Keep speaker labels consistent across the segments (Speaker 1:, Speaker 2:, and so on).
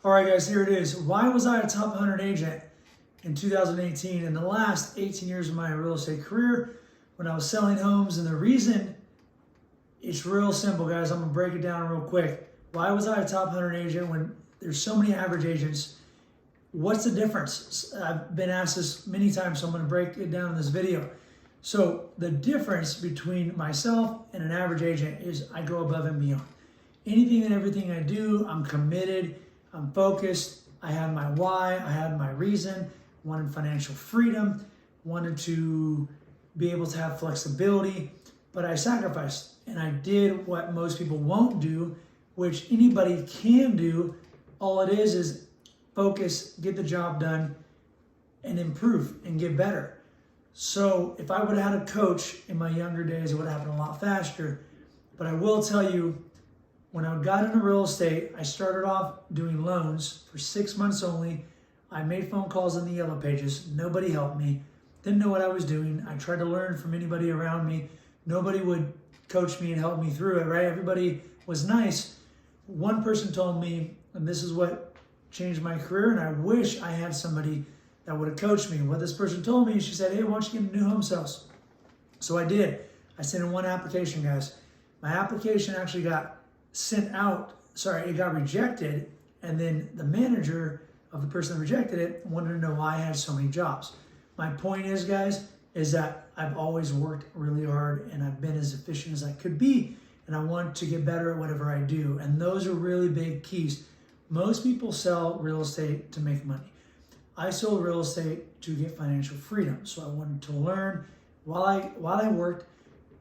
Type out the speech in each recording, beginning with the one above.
Speaker 1: All right, guys, here it is. Why was I a top 100 agent in 2018? In the last 18 years of my real estate career, when I was selling homes, and the reason, it's real simple, guys. I'm gonna break it down real quick. Why was I a top 100 agent when there's so many average agents? What's the difference? I've been asked this many times, so I'm gonna break it down in this video. So the difference between myself and an average agent is I go above and beyond. Anything and everything I do, I'm committed, I'm focused, I have my why, I have my reason, wanted financial freedom, wanted to be able to have flexibility, but I sacrificed and I did what most people won't do, which anybody can do. All it is focus, get the job done, and improve and get better. So if I would have had a coach in my younger days, it would have happened a lot faster. But I will tell you, when I got into real estate, I started off doing loans for 6 months only. I made phone calls in the yellow pages. Nobody helped me. Didn't know what I was doing. I tried to learn from anybody around me. Nobody would coach me and help me through it, right? Everybody was nice. One person told me, and this is what changed my career, and I wish I had somebody that would have coached me. What this person told me, she said, hey, why don't you get into new home sales? So I did. I sent in one application, guys. My application actually got sent out, it got rejected, and then the manager of the person that rejected it wanted to know why I had so many jobs. My point is, guys, is that I've always worked really hard and I've been as efficient as I could be, and I want to get better at whatever I do. And those are really big keys. Most people sell real estate to make money. I sold real estate to get financial freedom. So I wanted to learn while I worked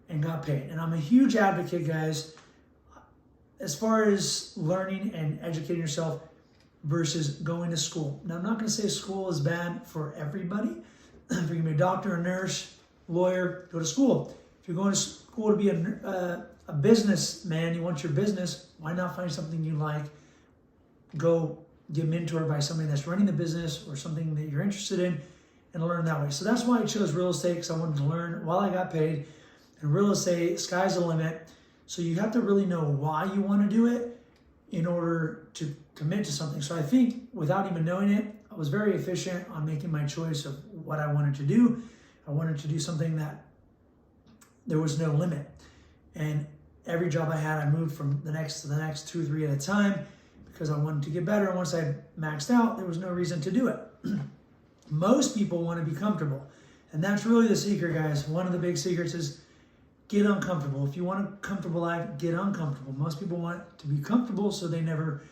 Speaker 1: and got paid. And I'm a huge advocate, guys, as far as learning and educating yourself versus going to school. Now, I'm not going to say school is bad for everybody. If you're going to be a doctor, a nurse, lawyer, go to school. If you're going to school to be a businessman, you want your business, why not find something you like? Go get mentored by somebody that's running the business or something that you're interested in and learn that way. So that's why I chose real estate, because I wanted to learn while I got paid. And real estate, sky's the limit. So you have to really know why you want to do it in order to commit to something. So I think without even knowing it, I was very efficient on making my choice of what I wanted to do. I wanted to do something that there was no limit. And every job I had, I moved from the next to the next, 2 or 3 at a time, because I wanted to get better. And once I maxed out, there was no reason to do it. Most people want to be comfortable. And that's really the secret, guys. One of the big secrets is get uncomfortable. If you want a comfortable life, get uncomfortable. Most people want to be comfortable, so they never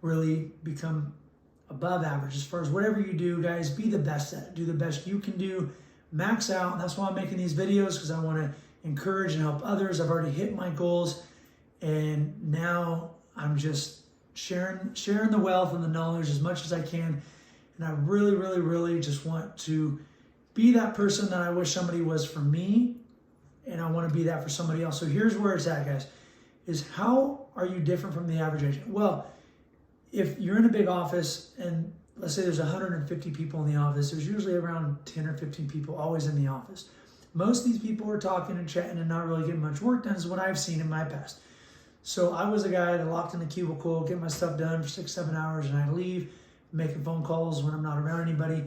Speaker 1: really become above average. As far as whatever you do, guys, be the best at it. Do the best you can do. Max out. And that's why I'm making these videos, because I want to encourage and help others. I've already hit my goals, and now I'm just sharing the wealth and the knowledge as much as I can. And I really, really, really just want to be that person that I wish somebody was for me, and I want to be that for somebody else. So here's where it's at, guys, is how are you different from the average agent? Well, if you're in a big office and let's say there's 150 people in the office, there's usually around 10 or 15 people always in the office. Most of these people are talking and chatting and not really getting much work done, is what I've seen in my past. So I was a guy that locked in the cubicle, get my stuff done for 6-7 hours, and I leave, making phone calls when I'm not around anybody.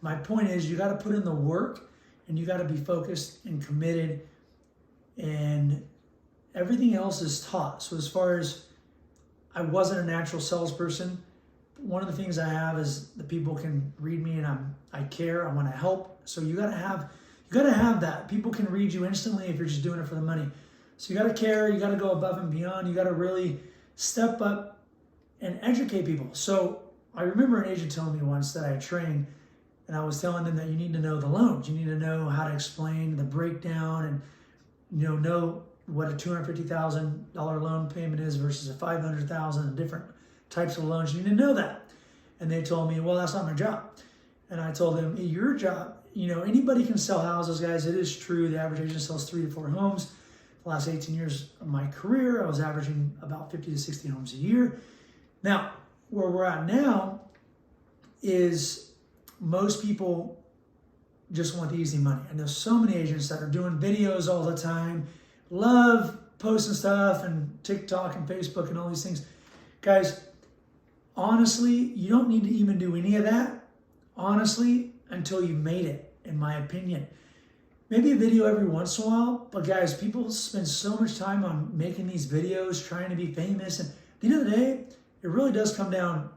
Speaker 1: My point is, you got to put in the work, and you got to be focused and committed, and everything else is taught. So as far as I wasn't a natural salesperson, one of the things I have is the people can read me, and I care, I want to help. So you got to have that. People can read you instantly if you're just doing it for the money. So you got to care, you got to go above and beyond, you got to really step up and educate people. So I remember an agent telling me once that I trained, and I was telling them that you need to know the loans. You need to know how to explain the breakdown, and know what a $250,000 loan payment is versus a $500,000, and different types of loans. You need to know that. And they told me, well, that's not my job. And I told them, your job, anybody can sell houses, guys. It is true. The average agent sells 3 to 4 homes. The last 18 years of my career, I was averaging about 50 to 60 homes a year. Now, where we're at now is most people just want the easy money. And there's so many agents that are doing videos all the time, love posting stuff and TikTok and Facebook and all these things. Guys, honestly, you don't need to even do any of that, honestly, until you made it, in my opinion. Maybe a video every once in a while, but guys, people spend so much time on making these videos, trying to be famous, and at the end of the day, it really does come down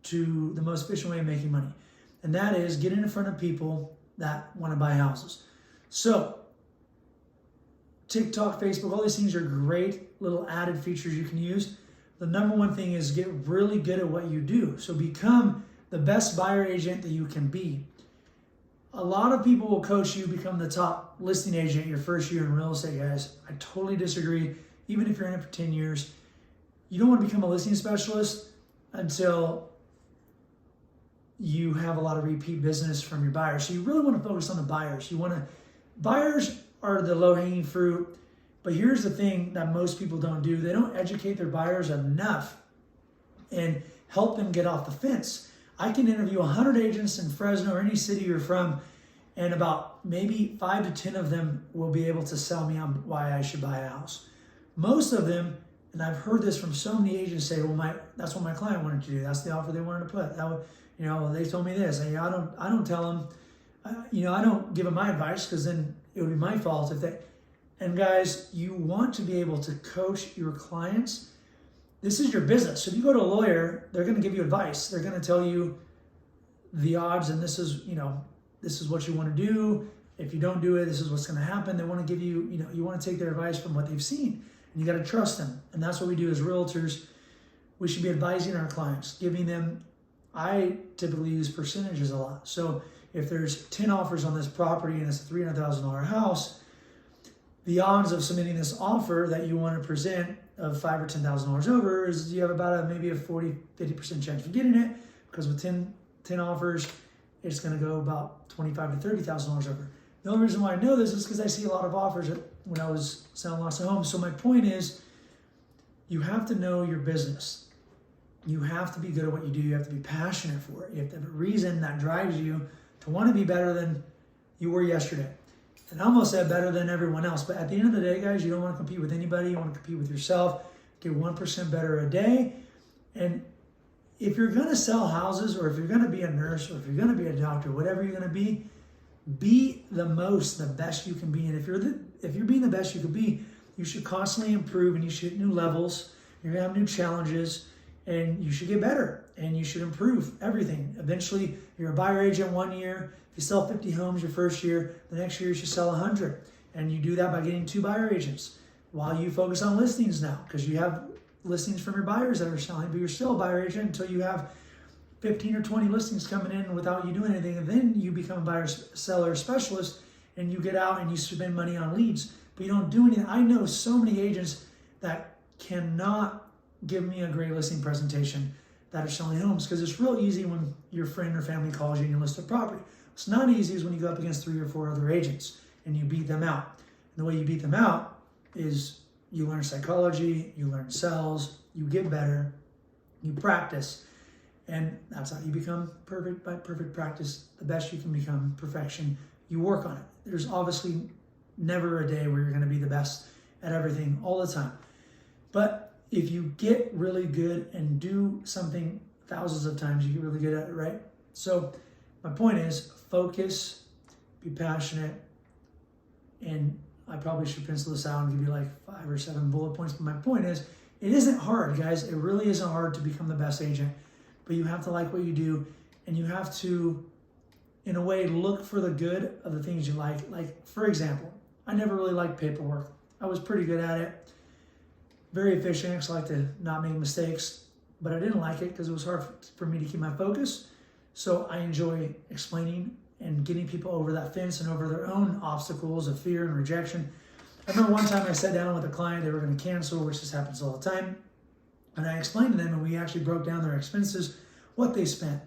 Speaker 1: to the most efficient way of making money, and that is getting in front of people that want to buy houses. So, TikTok, Facebook, all these things are great little added features you can use. The number one thing is get really good at what you do. So become the best buyer agent that you can be. A lot of people will coach you become the top listing agent your first year in real estate, guys. I totally disagree. Even if you're in it for 10 years, you don't want to become a listing specialist until you have a lot of repeat business from your buyers. So you really want to focus on the buyers. Buyers are the low-hanging fruit, but here's the thing that most people don't do. They don't educate their buyers enough and help them get off the fence. I can interview 100 agents in Fresno or any city you're from, and about maybe 5 to 10 of them will be able to sell me on why I should buy a house. Most of them, and I've heard this from so many agents say, well, that's what my client wanted to do. That's the offer they wanted to put. They told me this. And, I don't tell them, I don't give them my advice, because then it would be my fault if they. And guys, you want to be able to coach your clients. This is your business. So if you go to a lawyer, they're going to give you advice. They're going to tell you the odds, and this is what you want to do. If you don't do it, this is what's going to happen. They want to give you, you want to take their advice from what they've seen, and you got to trust them. And that's what we do as realtors. We should be advising our clients, giving them. I typically use percentages a lot. So if there's 10 offers on this property and it's a $300,000 house, the odds of submitting this offer that you want to present of $5,000 or $10,000 over is you have about maybe a 40-50% chance of getting it, because with 10 offers, it's going to go about $25,000 to $30,000 over. The only reason why I know this is because I see a lot of offers when I was selling lots of homes. So my point is, you have to know your business. You have to be good at what you do. You have to be passionate for it. You have to have a reason that drives you to want to be better than you were yesterday. And I almost said better than everyone else. But at the end of the day, guys, you don't want to compete with anybody. You want to compete with yourself. Get 1% better a day. And if you're going to sell houses, or if you're going to be a nurse, or if you're going to be a doctor, whatever you're going to be the best you can be. And if you're being the best you can be, you should constantly improve, and you should hit new levels. You're going to have new challenges, and you should get better, and you should improve everything. Eventually, you're a buyer agent 1 year. If you sell 50 homes your first year, the next year you should sell 100. And you do that by getting 2 buyer agents while you focus on listings now, because you have listings from your buyers that are selling, but you're still a buyer agent until you have 15 or 20 listings coming in without you doing anything. And then you become a buyer seller specialist, and you get out and you spend money on leads, but you don't do anything. I know so many agents that cannot give me a great listing presentation that are selling homes, because it's real easy when your friend or family calls you and you list a property. It's not easy as when you go up against 3 or 4 other agents and you beat them out. And the way you beat them out is you learn psychology, you learn sales, you get better, you practice, and that's how you become perfect. By perfect practice, the best you can become. Perfection, you work on it. There's obviously never a day where you're going to be the best at everything all the time. But if you get really good and do something thousands of times, you get really good at it, right? So my point is, focus, be passionate, and I probably should pencil this out and give you like 5 or 7 bullet points. But my point is, it isn't hard, guys. It really isn't hard to become the best agent. But you have to like what you do, and you have to, in a way, look for the good of the things you like. Like, for example, I never really liked paperwork. I was pretty good at it. Very efficient, because I like to not make mistakes, but I didn't like it because it was hard for me to keep my focus. So I enjoy explaining and getting people over that fence and over their own obstacles of fear and rejection. I remember one time I sat down with a client, they were going to cancel, which just happens all the time. And I explained to them, and we actually broke down their expenses, what they spent,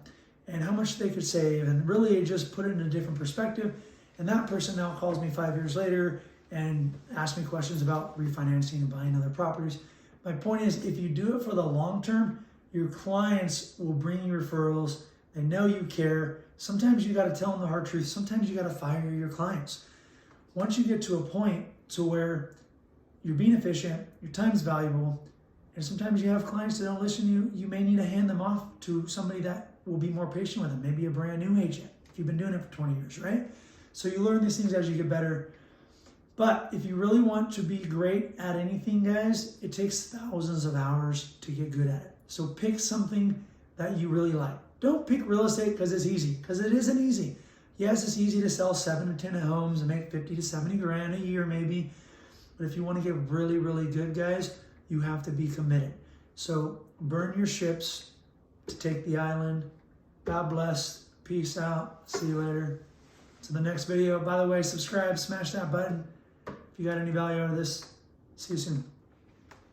Speaker 1: and how much they could save, and really just put it in a different perspective. And that person now calls me 5 years later and ask me questions about refinancing and buying other properties. My point is, if you do it for the long term, your clients will bring you referrals. They know you care. Sometimes you got to tell them the hard truth. Sometimes you got to fire your clients. Once you get to a point to where you're being efficient, your time's valuable, And sometimes you have clients that don't listen to you. You may need to hand them off to somebody that will be more patient with them. Maybe a brand new agent if you've been doing it for 20 years, right? So you learn these things as you get better. But if you really want to be great at anything, guys, it takes thousands of hours to get good at it. So pick something that you really like. Don't pick real estate because it's easy, because it isn't easy. Yes, it's easy to sell 7 to 10 homes and make 50 to 70 grand a year maybe. But if you want to get really, really good, guys, you have to be committed. So burn your ships to take the island. God bless. Peace out. See you later. To the next video. By the way, subscribe, smash that button. If you got any value out of this, see you soon.